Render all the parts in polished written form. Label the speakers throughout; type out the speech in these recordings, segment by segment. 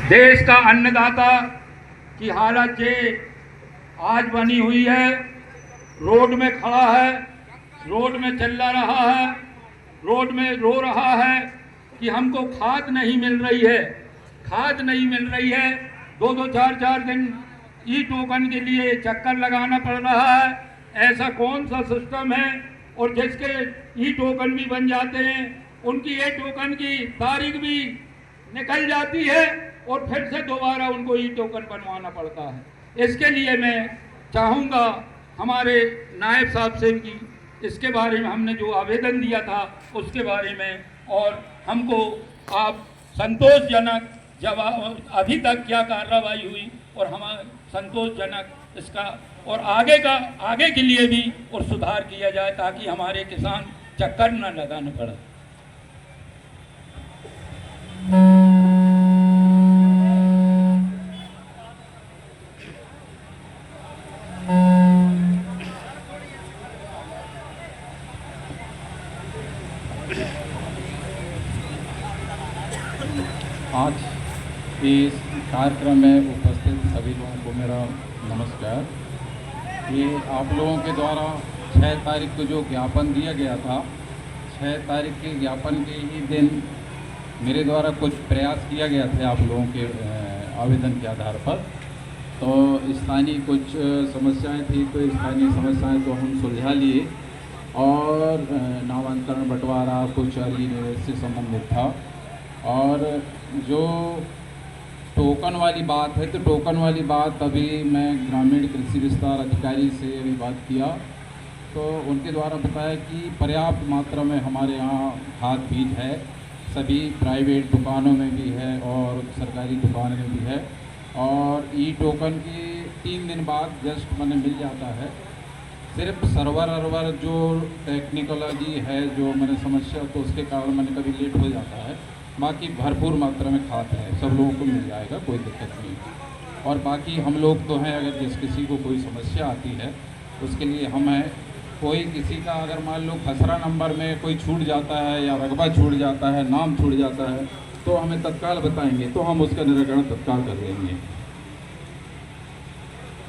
Speaker 1: देश का अन्नदाता की हालत ये आज बनी हुई है। रोड में खड़ा है, रोड में चिल्ला रहा है, रोड में रो रहा है कि हमको खाद नहीं मिल रही है, खाद नहीं मिल रही है। दो दो चार चार दिन ई टोकन के लिए चक्कर लगाना पड़ रहा है। ऐसा कौन सा सिस्टम है? और जिसके ई टोकन भी बन जाते हैं उनकी ए टोकन की तारीख भी निकल जाती है और फिर से दोबारा उनको ई टोकन बनवाना पड़ता है। इसके लिए मैं चाहूँगा हमारे नायब साहब से कि इसके बारे में हमने जो आवेदन दिया था उसके बारे में, और हमको आप संतोषजनक जवाब अभी तक क्या कार्रवाई हुई और हमारा संतोषजनक इसका और आगे के लिए भी और सुधार किया जाए ताकि हमारे किसान चक्कर न लगाना पड़े।
Speaker 2: आज इस कार्यक्रम में उपस्थित सभी लोगों को मेरा नमस्कार। ये आप लोगों के द्वारा 6 तारीख को जो ज्ञापन दिया गया था, 6 तारीख के ज्ञापन के ही दिन मेरे द्वारा कुछ प्रयास किया गया था आप लोगों के आवेदन के आधार पर। तो स्थानीय कुछ समस्याएं थी, तो स्थानीय समस्याएं तो हम सुलझा लिए और नामांतरण बंटवारा कुछ अर्जी निवेश से संबंधित था। और जो टोकन वाली बात है, तो टोकन वाली बात अभी मैं ग्रामीण कृषि विस्तार अधिकारी से अभी बात किया तो उनके द्वारा बताया कि पर्याप्त मात्रा में हमारे यहाँ खाद बीज है, सभी प्राइवेट दुकानों में भी है और सरकारी दुकानों में भी है। और ई टोकन की 3 दिन बाद जस्ट मैंने मिल जाता है। सिर्फ सर्वर जो टेक्निकोलॉजी है जो मैंने समस्या, तो उसके कारण मैंने कभी लेट हो जाता है। बाकी भरपूर मात्रा में खाद है, सब लोगों को मिल जाएगा, कोई दिक्कत नहीं। और बाकी हम लोग तो हैं, अगर जिस किसी को कोई समस्या आती है उसके लिए हम हैं। कोई किसी का अगर मान लो खसरा नंबर में कोई छूट जाता है या रकबा छूट जाता है, नाम छूट जाता है, तो हमें तत्काल बताएंगे तो हम उसका निराकरण तत्काल कर देंगे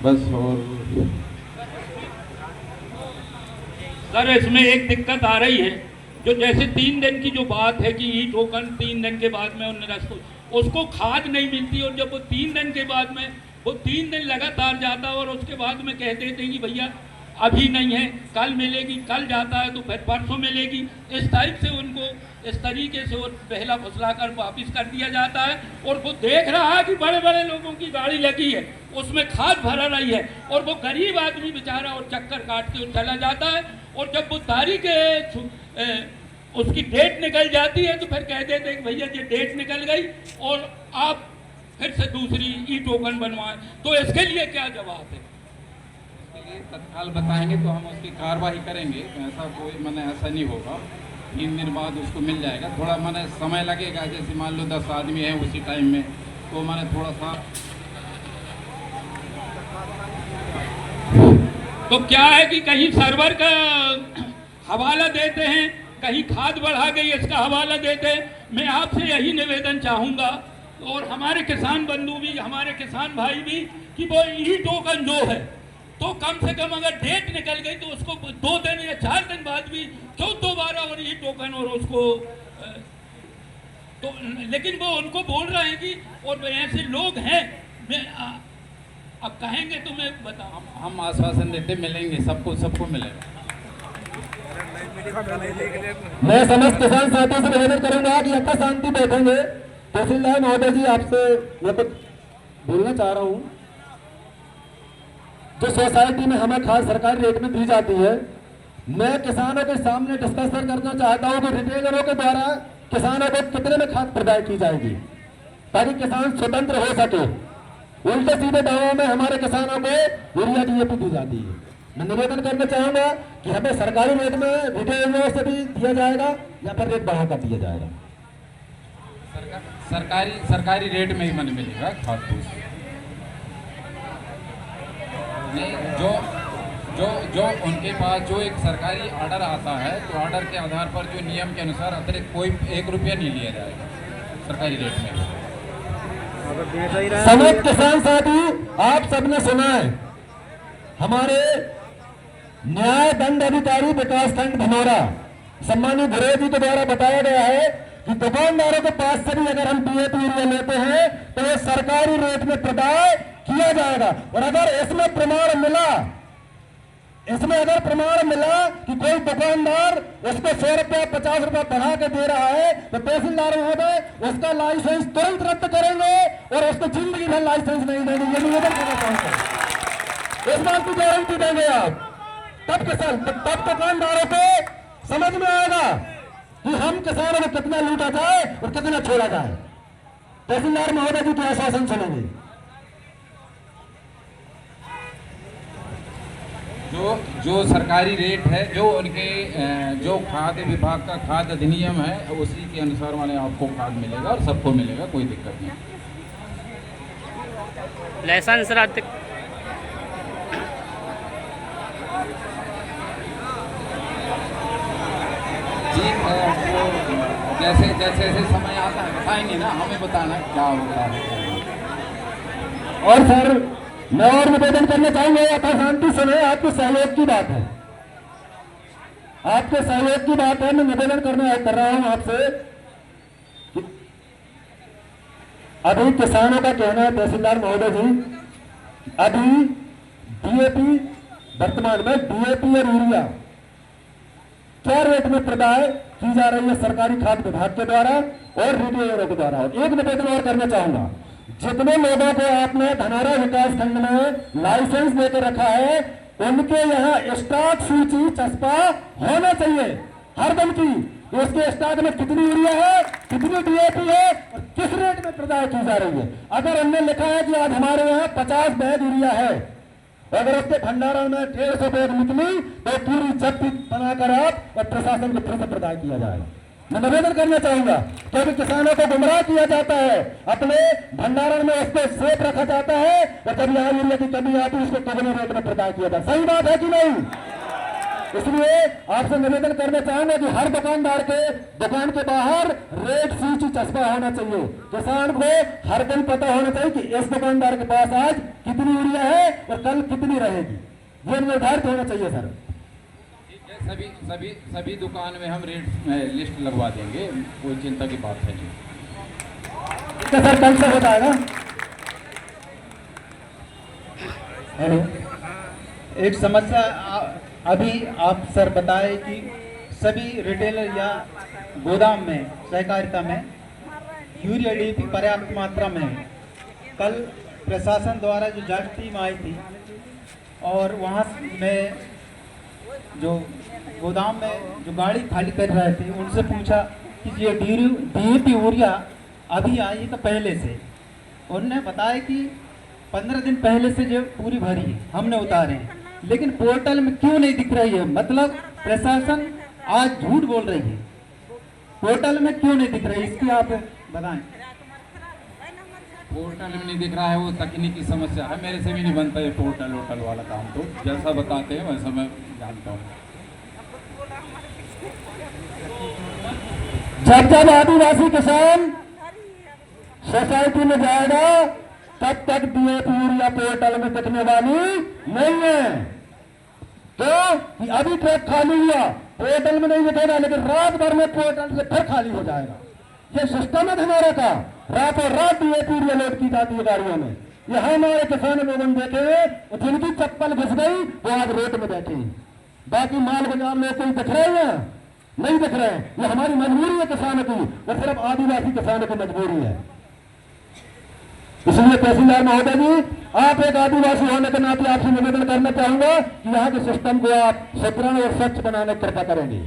Speaker 2: बस। और
Speaker 1: सर इसमें एक दिक्कत आ रही है, जो जैसे 3 दिन की जो बात है कि ई टोकन 3 दिन के बाद में उसको खाद नहीं मिलती, और जब वो 3 दिन के बाद में वो 3 दिन लगातार जाता है और उसके बाद में कह देते हैं कि भैया अभी नहीं है, कल मिलेगी, कल जाता है तो फिर परसों मिलेगी। इस टाइप से उनको इस तरीके से वो पहला फुसला कर वापिस कर दिया जाता है। और वो देख रहा है कि बड़े बड़े लोगों की गाड़ी लगी है, उसमें खाद भरा रही है, और वो गरीब आदमी बेचारा और चक्कर काट के चला जाता है। और जब वो तारीख उसकी डेट निकल जाती है तो फिर कह देते हैं कि भैया ये डेट निकल गई और आप फिर से दूसरी ई टोकन बनवाएं। तो इसके लिए क्या जवाब है?
Speaker 2: इसके लिए तत्काल बताएंगे तो हम उसकी कार्रवाई करेंगे। ऐसा कोई ऐसा नहीं होगा, 3 दिन बाद उसको मिल जाएगा। थोड़ा समय लगेगा, जैसे मान लो 10 आदमी हैं उसी टाइम में, तो थोड़ा सा।
Speaker 1: तो क्या है कि कहीं सर्वर का हवाला देते हैं, कहीं खाद बढ़ा गई इसका हवाला देते हैं। मैं आपसे यही निवेदन चाहूँगा और हमारे किसान बंधु भी, हमारे किसान भाई भी, कि वो ई टोकन जो है तो कम से कम अगर डेट निकल गई तो उसको 2 दिन या 4 दिन बाद भी क्यों दोबारा और ई टोकन और उसको तो, लेकिन वो उनको बोल रहे हैं कि और ऐसे लोग हैं। मैं अब कहेंगे तो मैं बताऊँ,
Speaker 2: हम आश्वासन देते मिलेंगे, सबको मिलेगा।
Speaker 3: मैं समस्त किसान साथियों से निवेदन करूंगा कि यथा शांति बैठेंगे। तहसीलदार महोदय जी, आपसे मैं कुछ बोलना चाह रहा हूँ। जो सोसाइटी में हमें खाद सरकारी रेट में दी जाती है, मैं किसानों के सामने डिस्कशन करना चाहता हूँ कि रिटेलरों के द्वारा किसानों को कितने में खाद प्रदान की जाएगी ताकि किसान स्वतंत्र हो सके। उल्टे सीधे दावों में हमारे किसानों को यूरिया DAP दी जाती है। मैं निवेदन करना चाहूंगा कि हमें सरकारी रेट में रिटेलरों से भी दिया जाएगा या फिर रेट बढ़ाकर दिया जाएगा।
Speaker 2: सरकारी रेट में ही मिलेगा खाद फूस। जो उनके पास जो एक सरकारी ऑर्डर आता है, तो ऑर्डर के आधार पर जो नियम के अनुसार अतिरिक्त कोई 1 रुपया नहीं लिया जाएगा सरकारी रेट में।
Speaker 3: समस्त किसान साथी, आप सबने सुना है हमारे न्याय दंड अधिकारी विकासखंड धनौरा सम्मानित घुरे जी के द्वारा बताया गया है कि दुकानदारों के पास से भी अगर हम डीएपी यूरिया लेते हैं तो ये सरकारी रेट में प्रदाय किया जाएगा। और अगर इसमें प्रमाण मिला, इसमें अगर प्रमाण मिला कि कोई दुकानदार उसको 100 रुपया 50 रुपया बढ़ा के दे रहा है तो तहसीलदार महोदय उसका लाइसेंस तुरंत रद्द करेंगे और उसको जिंदगी भर लाइसेंस नहीं देंगे। ये निवेदन करना चाहते हैं, इस बात की गारंटी देंगे आप। तब दुकानदारों को समझ में आएगा कि हम किसानों को कितना लूटा जाए और कितना छोड़ा जाए। तहसीलदार महोदय जी के आश्वासन सुनेंगे।
Speaker 2: जो सरकारी रेट है, जो उनके जो खाद्य विभाग का खाद्य अधिनियम है उसी के अनुसार माने आपको खाद मिलेगा और सबको मिलेगा, कोई दिक्कत नहीं।
Speaker 4: लाइसेंस रद्द
Speaker 2: जी, जैसे जैसे समय आता है बताएंगे ना, हमें बताना क्या होता है।
Speaker 3: और सर मैं और निवेदन करना चाहूंगा, यथा शांति सुने, आपके सहयोग की बात है, आपके सहयोग की बात है। मैं निवेदन कर रहा हूं आपसे। अभी किसानों का कहना है तहसीलदार महोदय जी, अभी डीएपी वर्तमान में डीएपी और यूरिया क्या रेट में प्रदाय की जा रही है सरकारी खाद्य विभाग के द्वारा और रिटेलरों के द्वारा। एक निवेदन और करना चाहूंगा, जितने लोगों को आपने धनौरा विकास खंड में लाइसेंस देकर रखा है उनके यहाँ स्टॉक सूची चस्पा होना चाहिए हर दिन की, उसके स्टॉक में कितनी यूरिया है, कितनी डीएपी है और किस रेट में प्रदाय की जा रही है। अगर हमने लिखा है कि आज हमारे यहाँ 50 बैग यूरिया है, अगर उसके भंडारण में 150 बैग निकली तो पूरी जब्ती बनाकर आप और प्रशासन को फिर से प्रदाय किया जाएगा। मैं निवेदन करना चाहूंगा, क्योंकि किसानों को गुमराह किया जाता है, अपने भंडारण में उसको सेफ रखा जाता है और जब यहाँ यूरिया की कमी आती है उसको कम रेट में प्रदाय किया जाता है। सही बात है कि नहीं? इसलिए आपसे निवेदन करना चाहूंगा कि हर दुकानदार के दुकान के बाहर रेट सूची चस्पा होना चाहिए। किसान को हर दिन पता होना चाहिए कि इस दुकानदार के पास आज कितनी यूरिया है और कल कितनी रहेगी, ये निर्धारित होना चाहिए सर।
Speaker 2: सभी दुकान में हम रेट लिस्ट लगवा देंगे, कोई चिंता की बात है नहीं।
Speaker 3: तो सर कल से हो जाएगा। हेलो,
Speaker 5: एक समस्या अभी आप सर बताए कि सभी रिटेलर या गोदाम में सहकारिता में यूरिया डीएपी पर्याप्त मात्रा में है। कल प्रशासन द्वारा जो जांच टीम आई थी और वहाँ में जो गोदाम में जो गाड़ी खाली कर रहे थे उनसे पूछा कि ये डीएपी यूरिया अभी आई तो पहले से, उन्होंने बताया कि 15 दिन पहले से जो पूरी भरी हमने उतारे हैं, लेकिन पोर्टल में क्यों नहीं दिख रही है? मतलब प्रशासन आज झूठ बोल रही है, पोर्टल में क्यों नहीं दिख रही है, इसकी आप बताएं।
Speaker 2: पोर्टल में नहीं दिख रहा है वो तकनीकी समस्या है, मेरे से भी नहीं बनता है पोर्टल वोटल वाला काम, तो जैसा बताते हैं वैसा मैं जानता हूँ।
Speaker 3: जब आदिवासी किसान सोसाइटी में जाएगा तब तक डीएपी यूरिया पोर्टल में दिखने वाली नहीं है। तो अभी ट्रक खाली हुआ पोर्टल में नहीं दिखेगा, लेकिन रात भर में पोर्टल से फिर खाली हो जाएगा। ये सिस्टम है हमारे का, रातों रात डीएपी यूरिया लोड की जाती है गाड़ियों में। ये हमारे किसान लोगों देखे जिनकी चप्पल घिस गई वो आज रोड में बैठे हैं, बाकी माल बाजार लोग कोई दिख रहे हैं नहीं दिख रहे हैं। ये हमारी मजबूरी है किसानों की, और सिर्फ आदिवासी किसानों की मजबूरी है। इसलिए तहसीलदार महोदय जी, आप एक आदिवासी होने के नाते आपसे निवेदन करना चाहूंगा कि यहाँ के सिस्टम को आप सुदृढ़ और स्वच्छ बनाने की कृपा करेंगे।